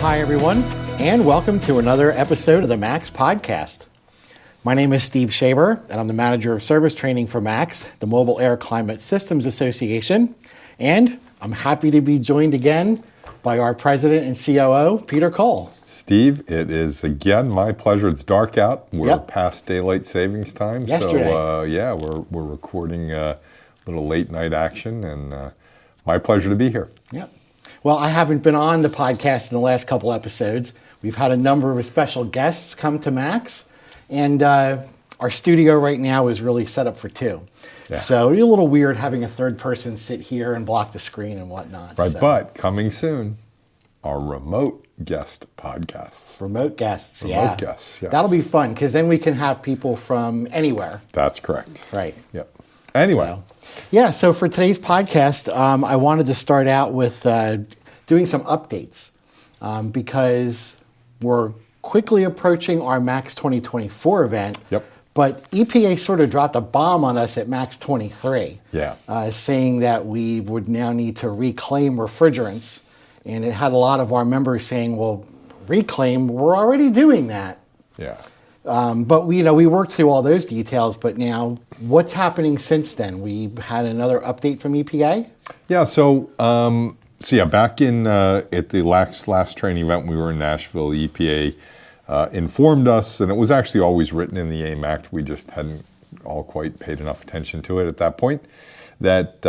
hi everyone, and welcome to another episode of the MACS podcast. My name is Steve Schaeber, and I'm the Manager of Service Training for MACS, the Mobile Air Climate Systems Association, and I'm happy to be joined again by our President and COO, Peter Coll. Steve, it is again my pleasure. It's dark out. We're past daylight savings time. Yesterday. So we're recording a little late night action, and my pleasure to be here. Yep. Well, I haven't been on the podcast in the last couple episodes. We've had a number of special guests come to MACS, and our studio right now is really set up for two. Yeah. So it's a little weird having a third person sit here and block the screen and whatnot. Right, but coming soon, our remote guest podcasts. Remote guests, Remote guests, yes. That'll be fun, because then we can have people from anywhere. That's correct. Right. Yep. Anyway. So for today's podcast, I wanted to start out with doing some updates because we're quickly approaching our MACS 2024 event. Yep. But EPA sort of dropped a bomb on us at MACS 23, saying that we would now need to reclaim refrigerants. And it had a lot of our members saying, well, reclaim, we're already doing that. Yeah. But we worked through all those details, but now what's happening since then? We had another update from EPA? Yeah, so back in at the last training event, we were in Nashville. The EPA informed us, and it was actually always written in the AIM Act, we just hadn't all quite paid enough attention to it at that point, that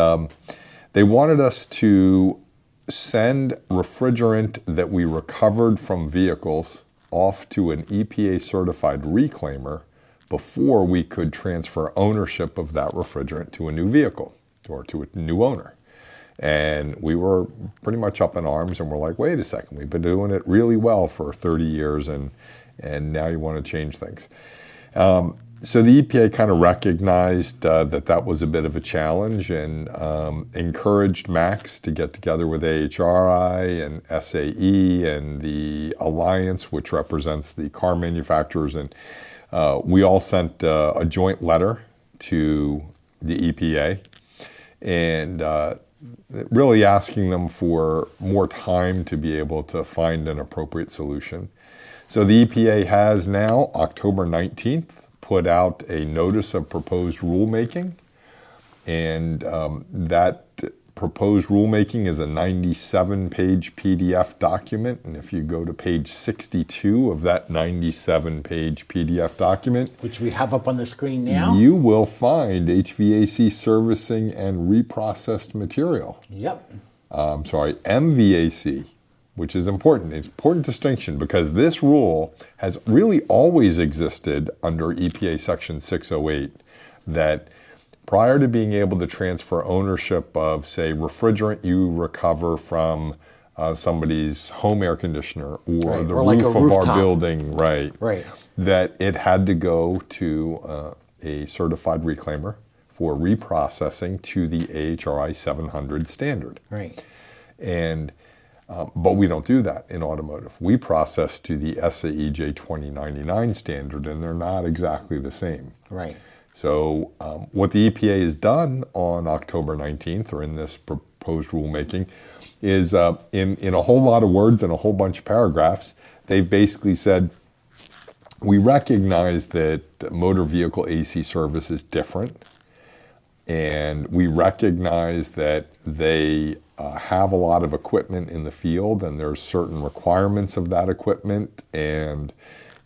they wanted us to send refrigerant that we recovered from vehicles off to an EPA certified reclaimer before we could transfer ownership of that refrigerant to a new vehicle or to a new owner. And we were pretty much up in arms, and we're like, wait a second, we've been doing it really well for 30 years and now you want to change things. So the EPA kind of recognized that was a bit of a challenge and encouraged MACS to get together with AHRI and SAE and the Alliance, which represents the car manufacturers. And we all sent a joint letter to the EPA and really asking them for more time to be able to find an appropriate solution. So the EPA has now, October 19th, put out a notice of proposed rulemaking, and that proposed rulemaking is a 97-page PDF document, and if you go to page 62 of that 97-page PDF document, which we have up on the screen now, you will find HVAC servicing and reprocessed material. Yep. MVAC, which is important. It's an important distinction because this rule has really always existed under EPA Section 608, that prior to being able to transfer ownership of, say, refrigerant you recover from somebody's home air conditioner or the roof of our building, that it had to go to a certified reclaimer for reprocessing to the AHRI 700 standard. Right. And but we don't do that in automotive. We process to the SAE J2099 standard, and they're not exactly the same. Right. So what the EPA has done on October 19th, or in this proposed rulemaking, is in a whole lot of words and a whole bunch of paragraphs, they've basically said, we recognize that motor vehicle AC service is different, and we recognize that they have a lot of equipment in the field, and there's certain requirements of that equipment, and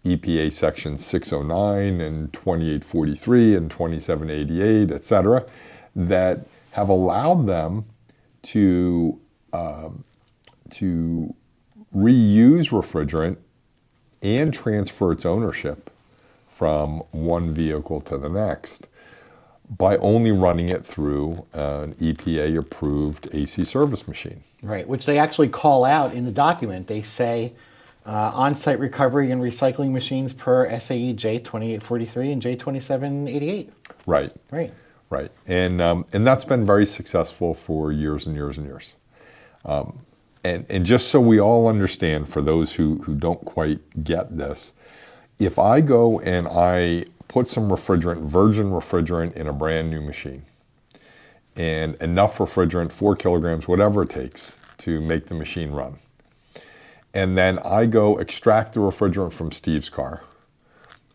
EPA Section 609 and 2843 and 2788, et cetera, that have allowed them to reuse refrigerant and transfer its ownership from one vehicle to the next by only running it through an EPA-approved AC service machine. Right, which they actually call out in the document. They say on-site recovery and recycling machines per SAE J2843 and J2788. Right. Right. Right. And that's been very successful for years and years and years. And just so we all understand, for those who don't quite get this, if I go and I put some refrigerant, virgin refrigerant, in a brand new machine, and enough refrigerant, 4 kilograms, whatever it takes, to make the machine run, and then I go extract the refrigerant from Steve's car.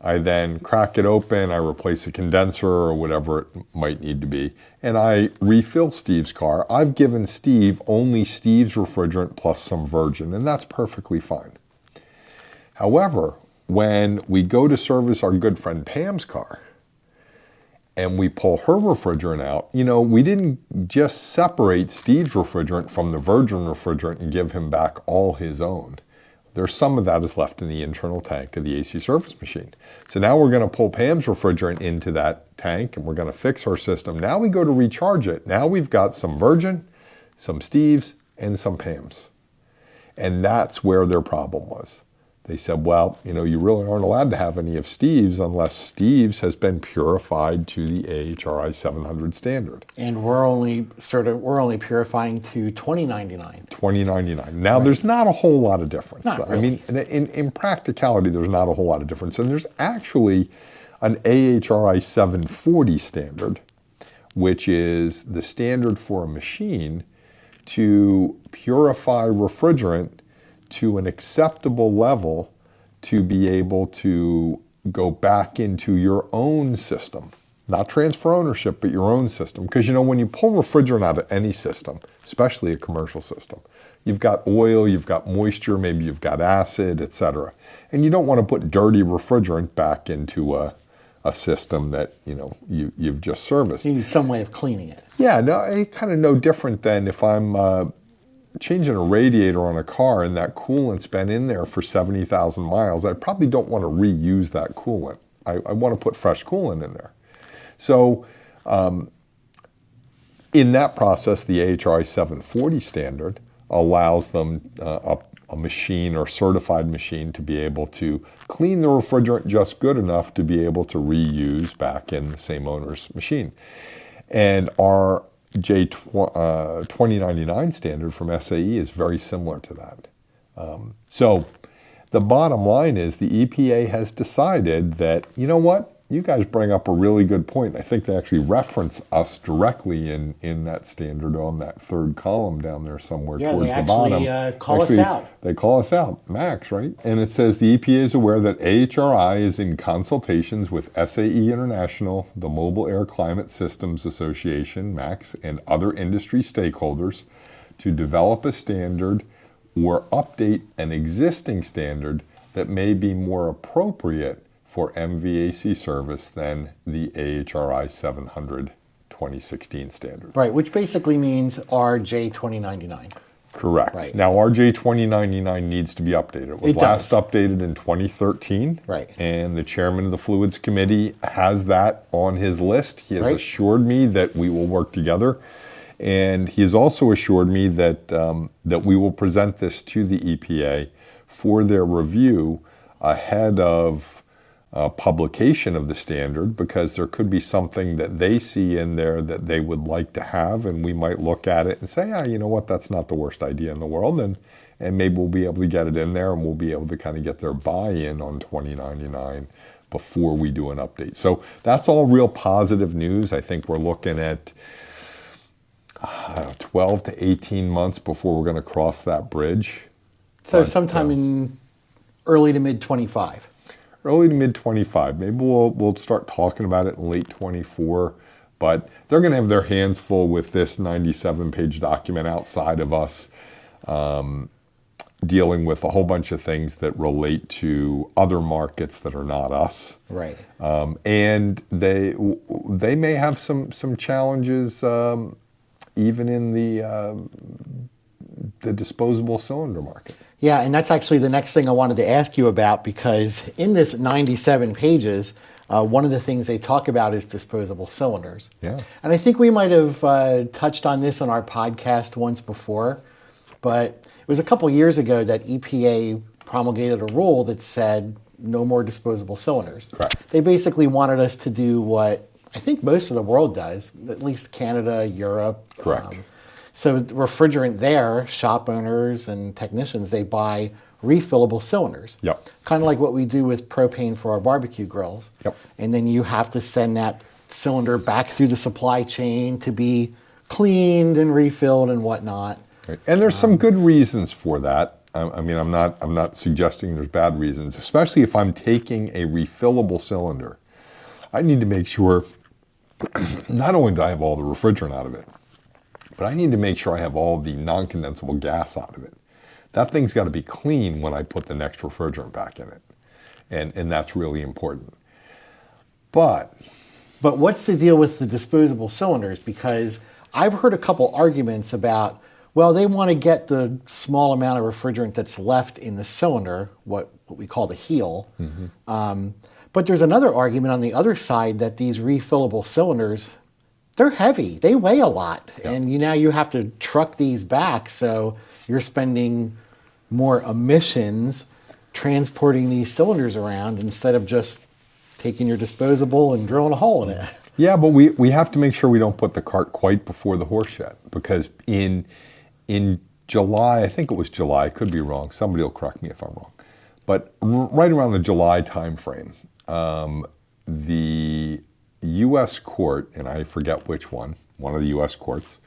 I then crack it open, I replace a condenser or whatever it might need to be, and I refill Steve's car. I've given Steve only Steve's refrigerant plus some virgin, and that's perfectly fine. However, when we go to service our good friend Pam's car, and we pull her refrigerant out, we didn't just separate Steve's refrigerant from the virgin refrigerant and give him back all his own. There's some of that is left in the internal tank of the AC service machine. So now we're going to pull Pam's refrigerant into that tank and we're going to fix our system. Now we go to recharge it. Now we've got some virgin, some Steve's, and some Pam's. And that's where their problem was. They said, well, you really aren't allowed to have any of Steve's unless Steve's has been purified to the AHRI 700 standard. And we're only purifying to 2099. 2099. Now, There's not a whole lot of difference. Not really. I mean, in practicality, there's not a whole lot of difference. And there's actually an AHRI 740 standard, which is the standard for a machine to purify refrigerant to an acceptable level to be able to go back into your own system. Not transfer ownership, but your own system. Because when you pull refrigerant out of any system, especially a commercial system, you've got oil, you've got moisture, maybe you've got acid, etc. And you don't want to put dirty refrigerant back into a system that you've just serviced. You need some way of cleaning it. Yeah, no, kind of no different than if I'm changing a radiator on a car and that coolant's been in there for 70,000 miles, I probably don't want to reuse that coolant. I want to put fresh coolant in there. So in that process, the AHRI 740 standard allows them, a machine or certified machine, to be able to clean the refrigerant just good enough to be able to reuse back in the same owner's machine. And our J2099 standard from SAE is very similar to that. So the bottom line is the EPA has decided that, you guys bring up a really good point. I think they actually reference us directly in that standard on that third column down there somewhere towards the bottom. They call us out. They call us out, MACS, right? And it says the EPA is aware that AHRI is in consultations with SAE International, the Mobile Air Climate Systems Association, MACS, and other industry stakeholders to develop a standard or update an existing standard that may be more appropriate for MVAC service than the AHRI 700 2016 standard. Right, which basically means our J2099. Correct. Right. Now, our J2099 needs to be updated. It was last updated in 2013. Right. And the chairman of the Fluids Committee has that on his list. He has assured me that we will work together. And he has also assured me that, that we will present this to the EPA for their review ahead of publication of the standard, because there could be something that they see in there that they would like to have, and we might look at it and say, you know what, that's not the worst idea in the world, and maybe we'll be able to get it in there, and we'll be able to kind of get their buy-in on 2099 before we do an update. So that's all real positive news. I think we're looking at 12 to 18 months before we're going to cross that bridge. So sometime in early to mid 25. Early to mid 25. Maybe we'll start talking about it in late 24, but they're going to have their hands full with this 97-page document outside of us dealing with a whole bunch of things that relate to other markets that are not us. Right. And they may have some challenges even in the disposable cylinder market. Yeah, and that's actually the next thing I wanted to ask you about, because in this 97 pages, one of the things they talk about is disposable cylinders. Yeah. And I think we might have touched on this on our podcast once before, but it was a couple years ago that EPA promulgated a rule that said no more disposable cylinders. Correct. They basically wanted us to do what I think most of the world does, at least Canada, Europe. Correct. So refrigerant there, shop owners and technicians, they buy refillable cylinders. Yep. Kind of like what we do with propane for our barbecue grills. Yep. And then you have to send that cylinder back through the supply chain to be cleaned and refilled and whatnot. Right. And there's some good reasons for that. I mean, I'm not suggesting there's bad reasons, especially if I'm taking a refillable cylinder. I need to make sure not only do I have all the refrigerant out of it, but I need to make sure I have all the non-condensable gas out of it. That thing's got to be clean when I put the next refrigerant back in it. And that's really important. But what's the deal with the disposable cylinders? Because I've heard a couple arguments about, well, they want to get the small amount of refrigerant that's left in the cylinder, what we call the heel. But there's another argument on the other side that these refillable cylinders, they're heavy. They weigh a lot. Yeah. And now you have to truck these back. So you're spending more emissions transporting these cylinders around instead of just taking your disposable and drilling a hole in it. Yeah, but we have to make sure we don't put the cart quite before the horse yet. Because in July, I think it was July, I could be wrong. Somebody will correct me if I'm wrong. But right around the July timeframe, the U.S. court, and I forget which one of the U.S. courts,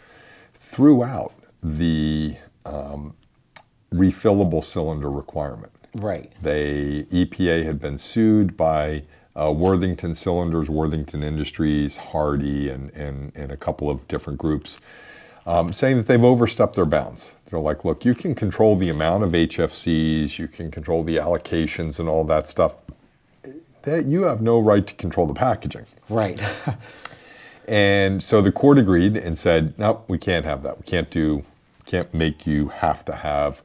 threw out the refillable cylinder requirement. Right. EPA had been sued by Worthington Cylinders, Worthington Industries, Hardy, and a couple of different groups, saying that they've overstepped their bounds. They're like, look, you can control the amount of HFCs, you can control the allocations and all that stuff. That you have no right to control the packaging. Right. And so the court agreed and said, no, we can't have that. We can't make you have to have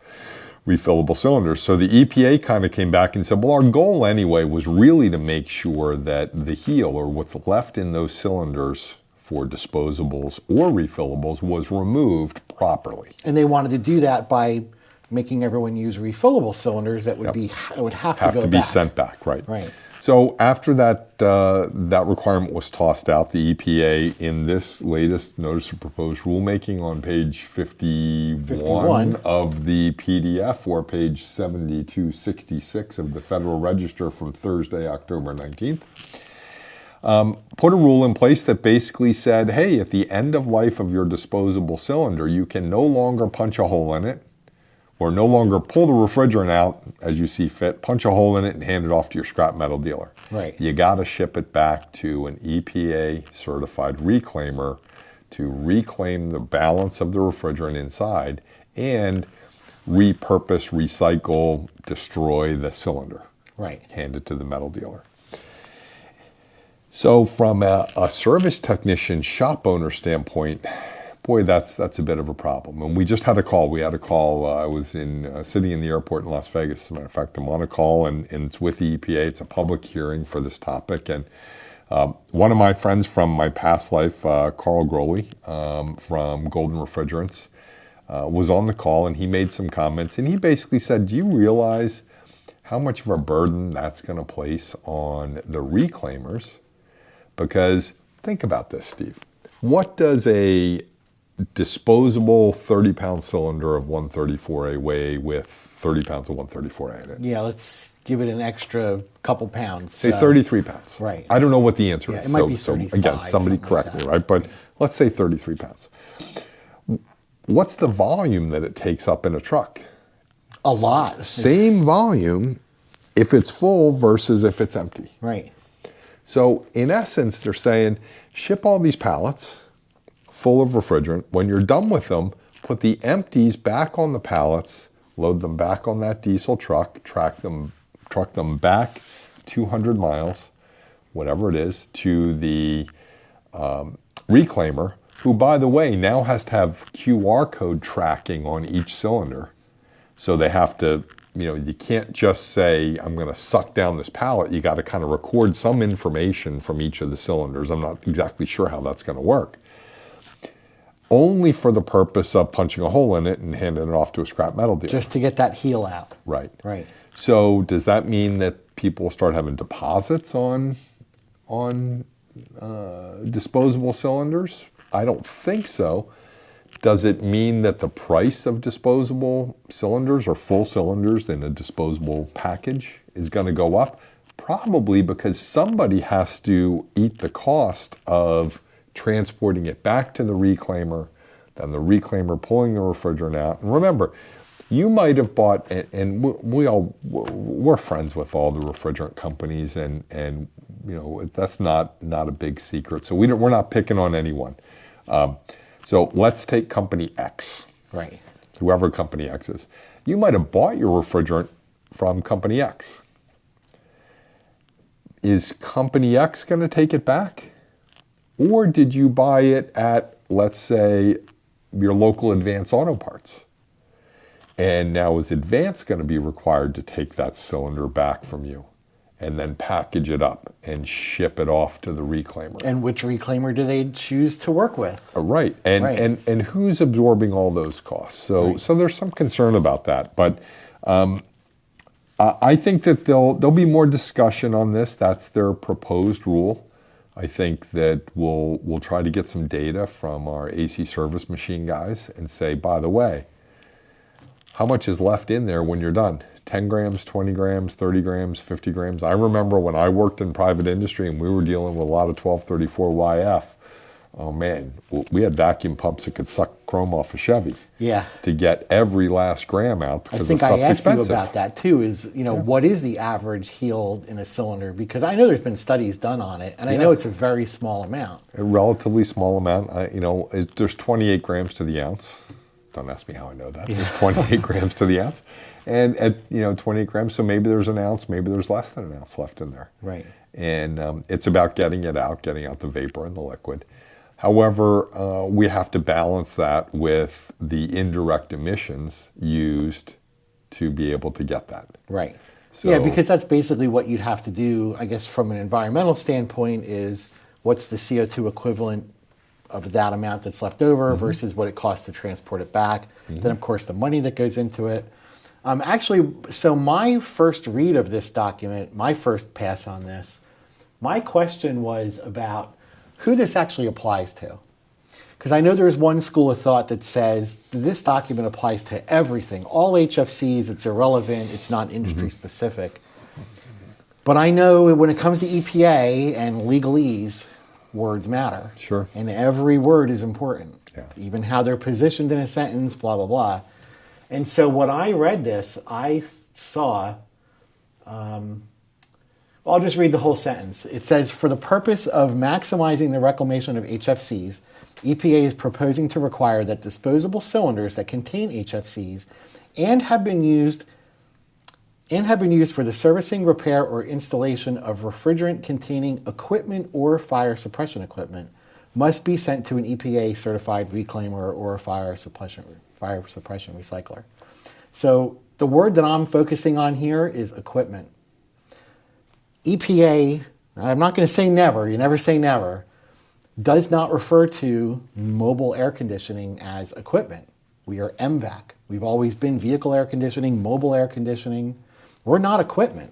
refillable cylinders. So the EPA kind of came back and said, well, our goal anyway was really to make sure that the heel, or what's left in those cylinders for disposables or refillables, was removed properly. And they wanted to do that by making everyone use refillable cylinders that would have to be sent back, right? Right. So after that requirement was tossed out, the EPA, in this latest notice of proposed rulemaking on page 51 of the PDF, or page 7266 of the Federal Register from Thursday, October 19th, put a rule in place that basically said, hey, at the end of life of your disposable cylinder, you can no longer punch a hole in it, or no longer pull the refrigerant out as you see fit, punch a hole in it and hand it off to your scrap metal dealer. Right. You got to ship it back to an EPA certified reclaimer to reclaim the balance of the refrigerant inside and repurpose, recycle, destroy the cylinder. Right. Hand it to the metal dealer. So from a service technician, shop owner standpoint, boy, that's a bit of a problem. And we just had a call. We had a call. I was sitting in the airport in Las Vegas. As a matter of fact, I'm on a call, and it's with the EPA. It's a public hearing for this topic. And one of my friends from my past life, Carl Groley from Golden Refrigerants, was on the call, and he made some comments. And he basically said, do you realize how much of a burden that's going to place on the reclaimers? Because think about this, Steve. What does a disposable 30-pound cylinder of 134A weigh with 30 pounds of 134A in it? Yeah, let's give it an extra couple pounds. Say 33 pounds. Right. I don't know what the answer is. It might be 35. So again, somebody correct me, right? But let's say 33 pounds. What's the volume that it takes up in a truck? A lot. Same volume if it's full versus if it's empty. Right. So in essence, they're saying, ship all these pallets full of refrigerant. When you're done with them, put the empties back on the pallets, load them back on that diesel truck, truck them back 200 miles, whatever it is, to the reclaimer, who, by the way, now has to have QR code tracking on each cylinder. So they have to, you can't just say, I'm going to suck down this pallet. You got to kind of record some information from each of the cylinders. I'm not exactly sure how that's going to work. Only for the purpose of punching a hole in it and handing it off to a scrap metal dealer. Just to get that heel out. Right. Right. So does that mean that people start having deposits on disposable cylinders? I don't think so. Does it mean that the price of disposable cylinders or full cylinders in a disposable package is going to go up? Probably, because somebody has to eat the cost of transporting it back to the reclaimer, then the reclaimer pulling the refrigerant out. And remember, You might have bought, and we're friends with all the refrigerant companies, and that's not a big secret. So we're not picking on anyone. So let's take company X, Right. whoever company X is. You might have bought your refrigerant from company X. Is company X going to take it back? Or did you buy it at, let's say, your local Advance Auto Parts? And now is Advance going to be required to take that cylinder back from you and then package it up and ship it off to the reclaimer? And which reclaimer do they choose to work with? Right. And, Right. and who's absorbing all those costs? So Right. so there's some concern about that. But I think that there'll be more discussion on this. That's their proposed rule. I think that we'll try to get some data from our AC service machine guys and say, by the way, how much is left in there when you're done? 10 grams, 20 grams, 30 grams, 50 grams. I remember when I worked in private industry and we were dealing with a lot of 1234 YF. Oh man, we had vacuum pumps that could suck chrome off a Chevy. Yeah. To get every last gram out I because think the I stuff's asked expensive. you about that too, is, what is the average yield in a cylinder? Because I know there's been studies done on it, and I know it's a very small amount. A relatively small amount. There's 28 grams to the ounce. Don't ask me how I know that. There's 28 grams to the ounce. And at 28 grams, so maybe there's an ounce, maybe there's less than an ounce left in there. Right. And it's about getting out the vapor and the liquid. However, we have to balance that with the indirect emissions used to be able to get that. Right. So, Yeah, because that's basically what you'd have to do, I guess, from an environmental standpoint, is what's the CO2 equivalent of that amount that's left over versus what it costs to transport it back. Then, of course, the money that goes into it. Actually, so my first read of this document, my first pass on this, my question was about who this actually applies to. Because I know there's one school of thought that says this document applies to everything, all HFCs, it's irrelevant, it's not industry specific. But I know when it comes to EPA and legalese, words matter. Sure. And every word is important. Yeah. Even how they're positioned in a sentence, blah, blah, blah. And so when I read this, I saw, I'll just read the whole sentence. It says, for the purpose of maximizing the reclamation of HFCs, EPA is proposing to require that disposable cylinders that contain HFCs and have been used for the servicing, repair, or installation of refrigerant-containing equipment or fire suppression equipment must be sent to an EPA-certified reclaimer or a fire suppression recycler. So the word that I'm focusing on here is equipment. EPA, I'm not going to say never, you never say never, does not refer to mobile air conditioning as equipment. We are MVAC. We've always been vehicle air conditioning, mobile air conditioning. We're not equipment.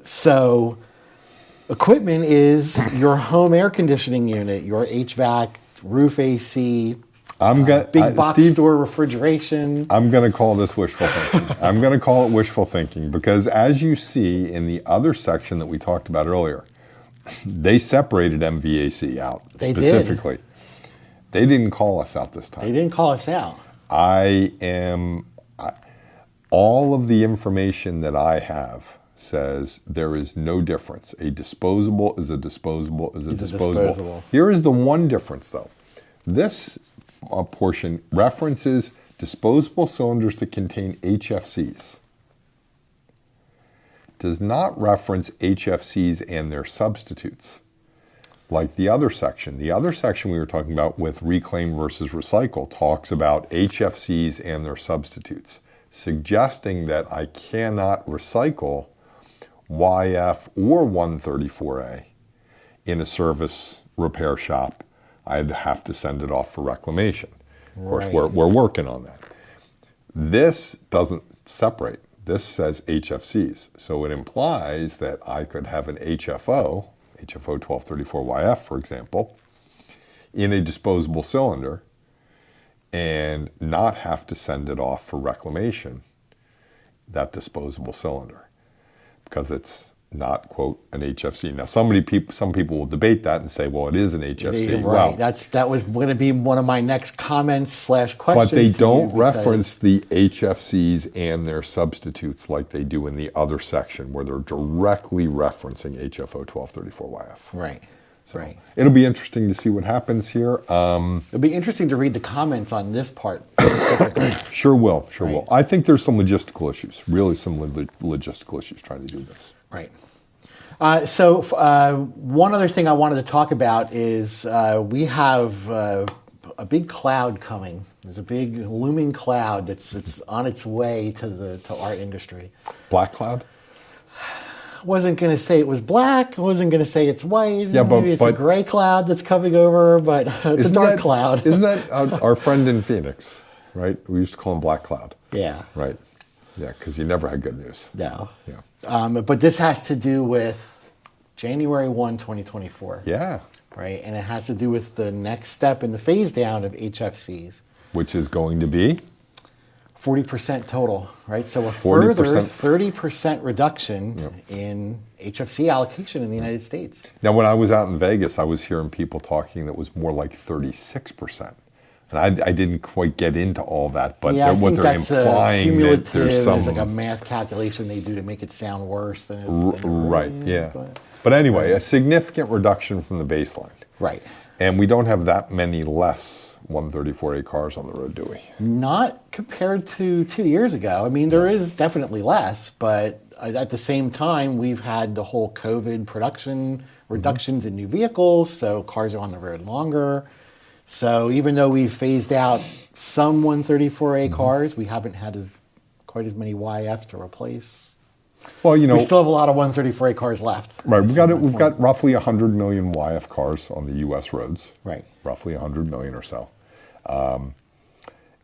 So equipment is your home air conditioning unit, your HVAC, roof AC, big box Steve, store refrigeration. I'm going to call this wishful thinking. I'm going to call it wishful thinking because as you see in the other section that we talked about earlier, they separated MVAC out specifically. They didn't call us out this time. They didn't call us out. All of the information that I have says there is no difference. A disposable is a disposable is a disposable. Here is the one difference though. This portion references disposable cylinders that contain HFCs. Does not reference HFCs and their substitutes, like the other section. The other section we were talking about with reclaim versus recycle talks about HFCs and their substitutes, suggesting that I cannot recycle YF or 134A in a service repair shop. I'd have to send it off for reclamation. Of course, we're working on that. This doesn't separate. This says HFCs. So it implies that I could have an HFO 1234YF, for example, in a disposable cylinder and not have to send it off for reclamation, that disposable cylinder, because it's not, quote, an HFC. Now, some people will debate that and say, well, it is an HFC. Right. Well, That was going to be one of my next comments / questions. but they don't reference the HFCs and their substitutes like they do in the other section where they're directly referencing HFO 1234YF. Right. So right. it'll be interesting to see what happens here. It'll be interesting to read the comments on this part specifically. Sure will. I think there's some logistical issues, really some logistical issues trying to do this. Right. So one other thing I wanted to talk about is we have a big cloud coming. There's a big looming cloud that's on its way to our industry. Black cloud? Wasn't going to say it was black. Wasn't going to say it's white. Yeah, Maybe it's a gray cloud that's coming over, but it's a dark cloud. Isn't that our friend in Phoenix, right? We used to call him Black Cloud. Yeah. Right. Yeah, because he never had good news. No. Yeah. But this has to do with January 1, 2024. Yeah. Right, and it has to do with the next step in the phase down of HFCs. Which is going to be? 40% total, right? So a 40%. further 30% reduction in HFC allocation in the United States. Now, when I was out in Vegas, I was hearing people talking that was more like 36%. And I didn't quite get into all that, but what they're implying that there's some... It's like a math calculation they do to make it sound worse than it right, yeah. But anyway, a significant reduction from the baseline. Right. And we don't have that many less 134A cars on the road, do we? Not compared to 2 years ago. I mean, there is definitely less, but at the same time, we've had the whole COVID production reductions in new vehicles, so cars are on the road longer. So even though we've phased out some 134A cars, we haven't had quite as many YFs to replace. Well, we still have a lot of 134A cars left. Right, we've got roughly 100 million YF cars on the U.S. roads. Right. Roughly 100 million or so.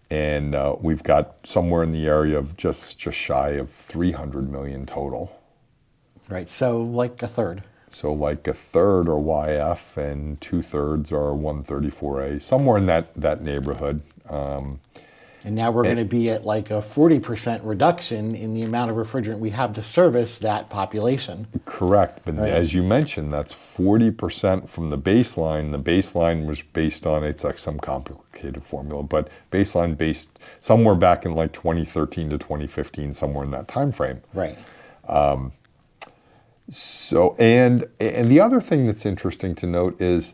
And we've got somewhere in the area of just shy of 300 million total. Right, so like a third. So like a third are YF and 2/3 are 134A, somewhere in that neighborhood. And now we're going to be at like a 40% reduction in the amount of refrigerant we have to service that population. Correct. But as you mentioned, that's 40% from the baseline. The baseline was based on, it's like some complicated formula, but baseline based somewhere back in like 2013 to 2015, somewhere in that time frame. Right. So, and the other thing that's interesting to note is,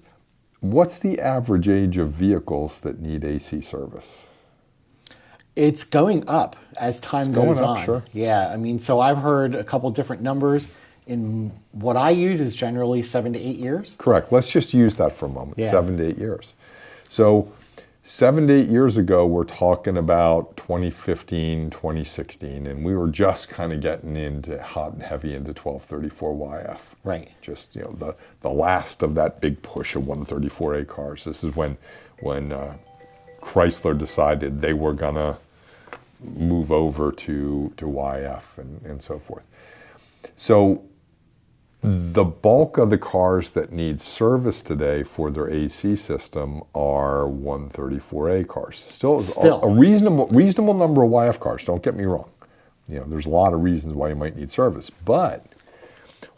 what's the average age of vehicles that need AC service? It's going up as time goes on. Sure. Yeah, I mean, so I've heard a couple different numbers. In what I use is generally 7 to 8 years. Correct. Let's just use that for a moment. Yeah. 7 to 8 years. So 7 to 8 years ago, we're talking about 2015, 2016, and we were just kind of getting into hot and heavy into 1234 YF. Right. Just, the last of that big push of 134A cars. This is when Chrysler decided they were gonna move over to YF and so forth. So the bulk of the cars that need service today for their AC system are 134A cars. Still. A reasonable number of YF cars, don't get me wrong. There's a lot of reasons why you might need service, but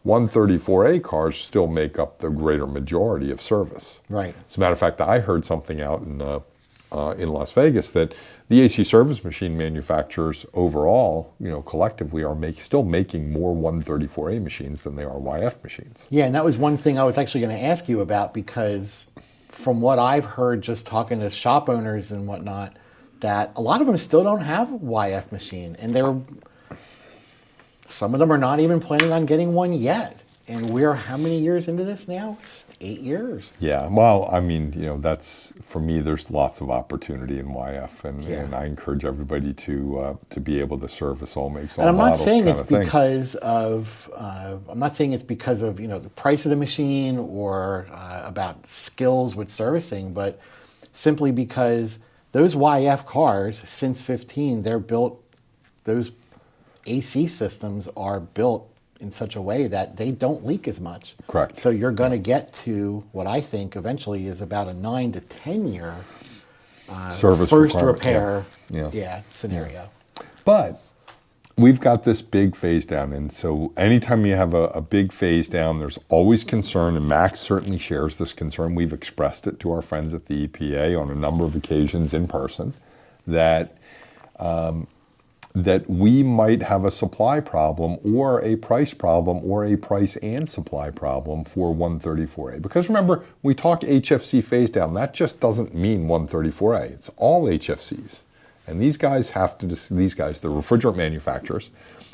134A cars still make up the greater majority of service. Right. As a matter of fact, I heard something out in Las Vegas that the AC service machine manufacturers overall, collectively are still making more 134A machines than they are YF machines. Yeah, and that was one thing I was actually going to ask you about, because from what I've heard just talking to shop owners and whatnot, that a lot of them still don't have a YF machine, and some of them are not even planning on getting one yet. And we're how many years into this now? 8 years. Yeah, well, I mean, that's, for me, there's lots of opportunity in YF, and I encourage everybody to be able to service all makes, all models. And I'm not saying it's because of, the price of the machine or about skills with servicing, but simply because those YF cars, since 15, those AC systems are built in such a way that they don't leak as much. Correct. So you're going to get to what I think eventually is about a 9 to 10 year service first repair scenario. But we've got this big phase down. And so anytime you have a big phase down, there's always concern, and MACS certainly shares this concern. We've expressed it to our friends at the EPA on a number of occasions in person, that that we might have a supply problem or a price problem or a price and supply problem for 134A. Because remember, we talk HFC phase down, that just doesn't mean 134A. It's all HFCs. And these guys have to, the refrigerant manufacturers,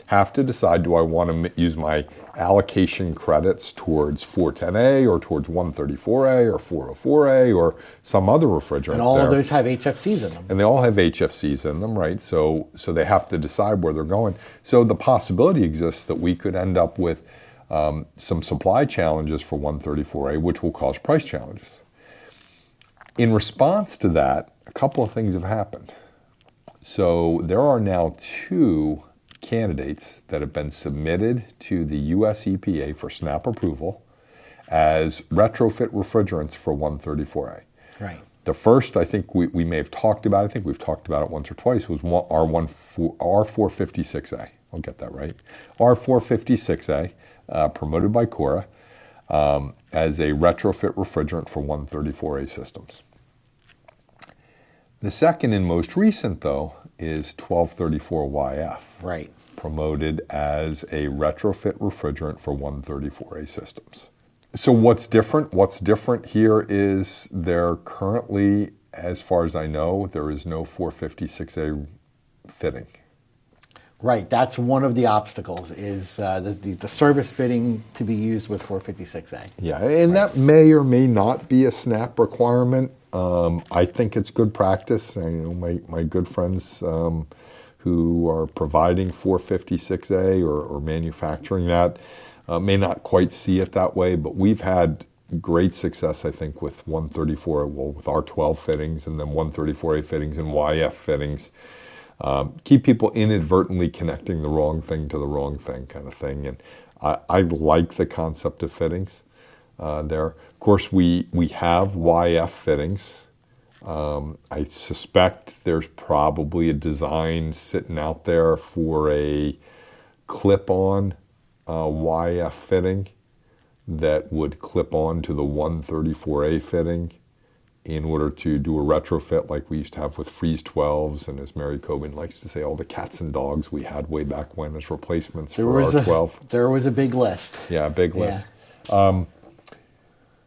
have to decide, do I want to use my allocation credits towards 410A or towards 134A or 404A or some other refrigerant? And all of those have HFCs in them. And they all have HFCs in them, right? So they have to decide where they're going. So the possibility exists that we could end up with some supply challenges for 134A, which will cause price challenges. In response to that, a couple of things have happened. So there are now 2 candidates that have been submitted to the US EPA for SNAP approval as retrofit refrigerants for 134A. Right. The first, I think we may have talked about, I think we've talked about it once or twice, was R456A. I'll get that right. R456A, promoted by Cora, as a retrofit refrigerant for 134A systems. The second and most recent, though, is 1234YF, right, promoted as a retrofit refrigerant for 134A systems. So what's different? What's different here is there currently, as far as I know, there is no 456A fitting. Right, that's one of the obstacles, is the service fitting to be used with 456A. Yeah, and that may or may not be a SNAP requirement. I think it's good practice. My good friends who are providing 456A or manufacturing that may not quite see it that way, but we've had great success, I think, with 134, with R12 fittings and then 134A fittings and YF fittings. Keep people inadvertently connecting the wrong thing to the wrong thing, kind of thing. And I like the concept of fittings there. Of course, we have YF fittings. I suspect there's probably a design sitting out there for a clip-on YF fitting that would clip on to the 134A fitting in order to do a retrofit like we used to have with Freeze 12s, and as Mary Coben likes to say, all the cats and dogs we had way back when as replacements for R12. There was a big list. Yeah, a big list.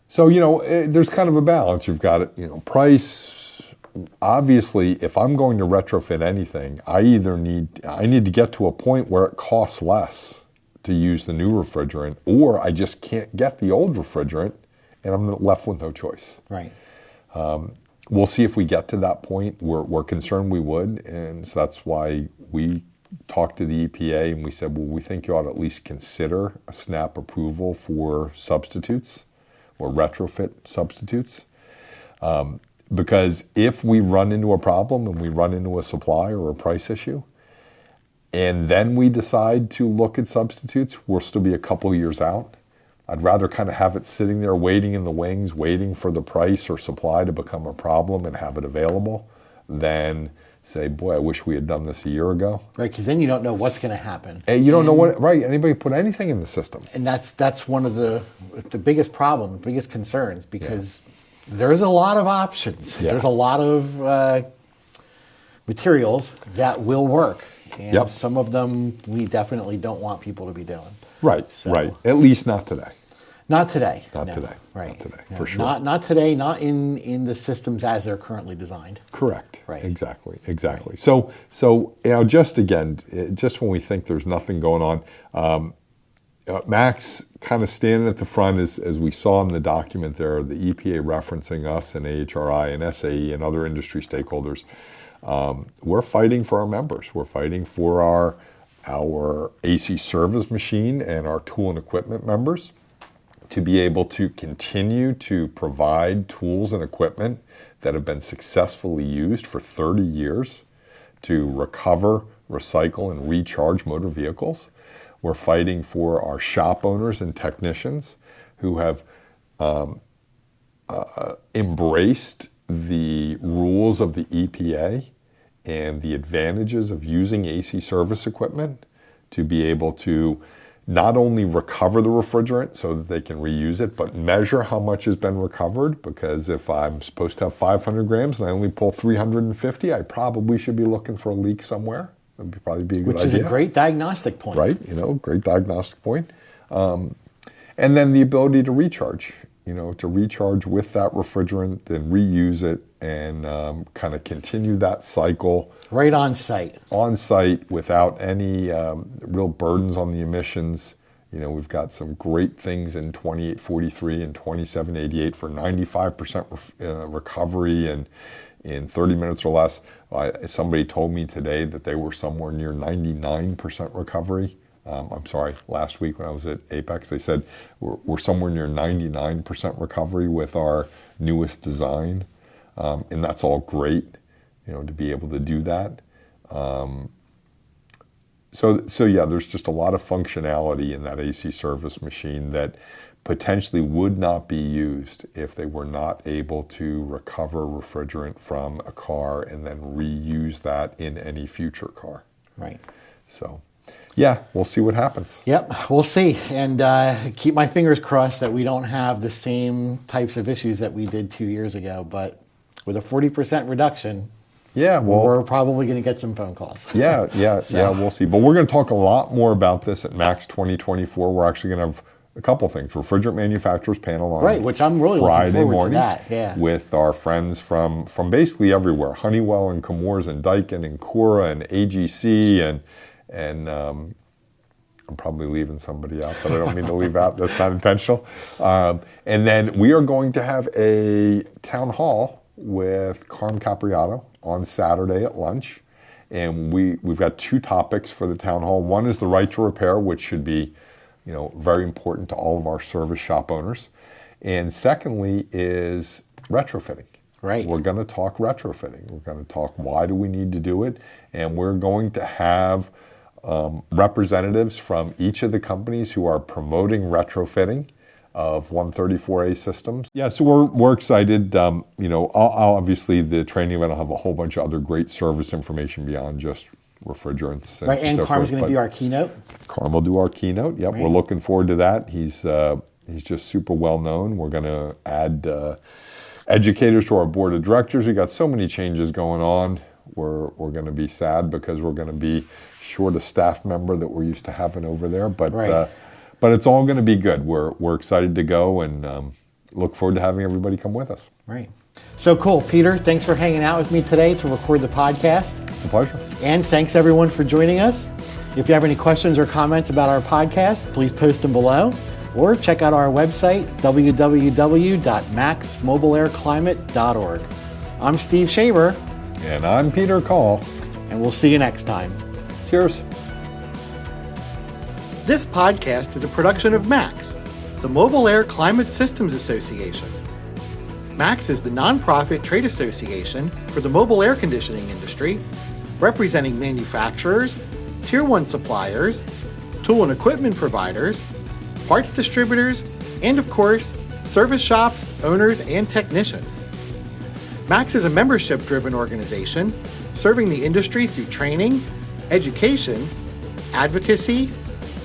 So, there's kind of a balance. You've got it, price. Obviously, if I'm going to retrofit anything, I need to get to a point where it costs less to use the new refrigerant, or I just can't get the old refrigerant, and I'm left with no choice. Right. We'll see if we get to that point. We're concerned we would, and so that's why we talked to the EPA and we said, well, we think you ought to at least consider a SNAP approval for substitutes or retrofit substitutes. Because if we run into a problem and we run into a supply or a price issue, and then we decide to look at substitutes, we'll still be a couple of years out. I'd rather kind of have it sitting there waiting in the wings, waiting for the price or supply to become a problem and have it available, than say, boy, I wish we had done this a year ago. Right, because then you don't know what's going to happen. And you don't know anybody put anything in the system. And that's one of the biggest problems, biggest concerns, because there's a lot of options. Yeah. There's a lot of materials that will work. And some of them we definitely don't want people to be doing. Right, right. At least not today. Not today. Not today. Right. Not today, No, for sure. Not today, not in the systems as they're currently designed. Correct. Right. Exactly. Right. So just again, just when we think there's nothing going on, MACS kind of standing at the front, as we saw in the document there, the EPA referencing us and AHRI and SAE and other industry stakeholders. We're fighting for our members. We're fighting for our AC service machine and our tool and equipment members to be able to continue to provide tools and equipment that have been successfully used for 30 years to recover, recycle, and recharge motor vehicles. We're fighting for our shop owners and technicians who have embraced the rules of the EPA and the advantages of using AC service equipment to be able to not only recover the refrigerant so that they can reuse it, but measure how much has been recovered, because if I'm supposed to have 500 grams and I only pull 350, I probably should be looking for a leak somewhere. That would probably be a good idea. Which is a great diagnostic point. Right, great diagnostic point. And then the ability to recharge, to recharge with that refrigerant and reuse it and kind of continue that cycle. Right on site. On site without any real burdens on the emissions. We've got some great things in 2843 and 2788 for 95% recovery and in 30 minutes or less. Somebody told me today that they were somewhere near 99% recovery. I'm sorry, last week when I was at Apex, they said we're somewhere near 99% recovery with our newest design. And that's all great, to be able to do that. So yeah, there's just a lot of functionality in that AC service machine that potentially would not be used if they were not able to recover refrigerant from a car and then reuse that in any future car. Right. So yeah, we'll see what happens. Yep, we'll see. And keep my fingers crossed that we don't have the same types of issues that we did 2 years ago. But with a 40% reduction, yeah, well, we're probably going to get some phone calls. Yeah, we'll see. But we're going to talk a lot more about this at MACS 2024. We're actually going to have a couple things. Refrigerant manufacturers panel on which I'm really Friday looking forward morning to that. Yeah. With our friends from basically everywhere, Honeywell and Chemours and Daikin and Cura and AGC and I'm probably leaving somebody out that I don't mean to leave out. That's not intentional. And then we are going to have a town hall with Carm Capriato on Saturday at lunch. And we've got two topics for the town hall. One is the right to repair, which should be, very important to all of our service shop owners. And secondly is retrofitting. Right. We're going to talk retrofitting. We're going to talk why do we need to do it. And we're going to have representatives from each of the companies who are promoting retrofitting of 134A systems. Yeah, so we're excited. Obviously the training event will have a whole bunch of other great service information beyond just refrigerants. And so Carm's going to be our keynote. Carm will do our keynote. Yep, right. We're looking forward to that. He's just super well known. We're going to add educators to our board of directors. We got so many changes going on. We're going to be sad because we're going to be short a staff member that we're used to having over there. But right. But it's all going to be good. We're excited to go and look forward to having everybody come with us. Right. So cool. Peter, thanks for hanging out with me today to record the podcast. It's a pleasure. And thanks everyone for joining us. If you have any questions or comments about our podcast, please post them below or check out our website, www.maxmobileairclimate.org. I'm Steve Schaeber. And I'm Peter Coll. And we'll see you next time. Cheers. This podcast is a production of MACS, the Mobile Air Climate Systems Association. MACS is the nonprofit trade association for the mobile air conditioning industry, representing manufacturers, Tier 1 suppliers, tool and equipment providers, parts distributors, and of course, service shops, owners, and technicians. MACS is a membership-driven organization serving the industry through training, education, advocacy,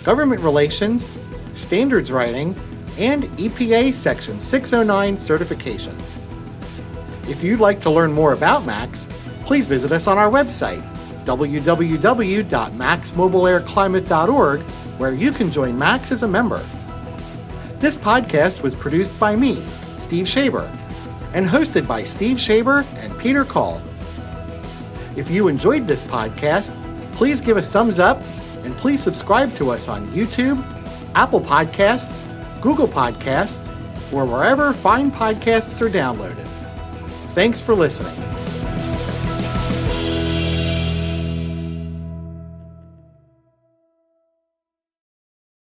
government relations, standards writing, and EPA Section 609 certification. If you'd like to learn more about MACS, please visit us on our website, www.maxmobileairclimate.org, where you can join MACS as a member. This podcast was produced by me, Steve Schaeber, and hosted by Steve Schaeber and Peter Coll. If you enjoyed this podcast, please give a thumbs up and please subscribe to us on YouTube, Apple Podcasts, Google Podcasts, or wherever fine podcasts are downloaded. Thanks for listening.